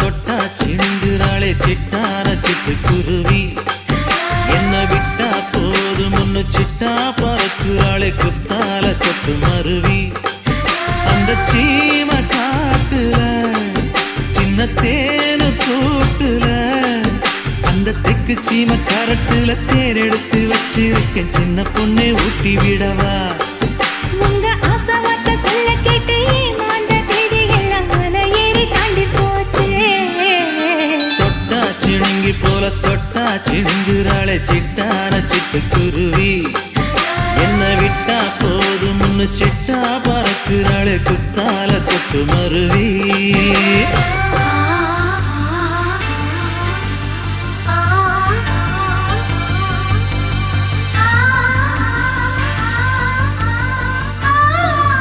தொட்டா சிந்துறாளே சிட்டார சிட்டுக்குருவி. என்ன விட்டா போதும் ஒன்னு சிட்டா பறக்குறாளே குத்தால கொட்டு மருவி. அந்த சீம காட்டுல சின்ன தேனு கூட்டுல அந்த தெக்கு சீம கரட்டுல தேர் எடுத்து வச்சிருக்கேன் சின்ன பொண்ணே ஊட்டி விடவா. உங்க ஆசை வார்த்தை சொல்ல கேட்டு ஏமாந்த தேதி எல்லாம் மலை ஏறி தாண்டி போச்சு. தொட்டா சிணுங்கி போல தொட்டா சிணுங்குறாளே சிட்டான சிட்டுக்குருவி. என்ன விட்டா போதும் முன்னு சிட்டா பறக்குறாளே குத்தால கொட்டு மருவி.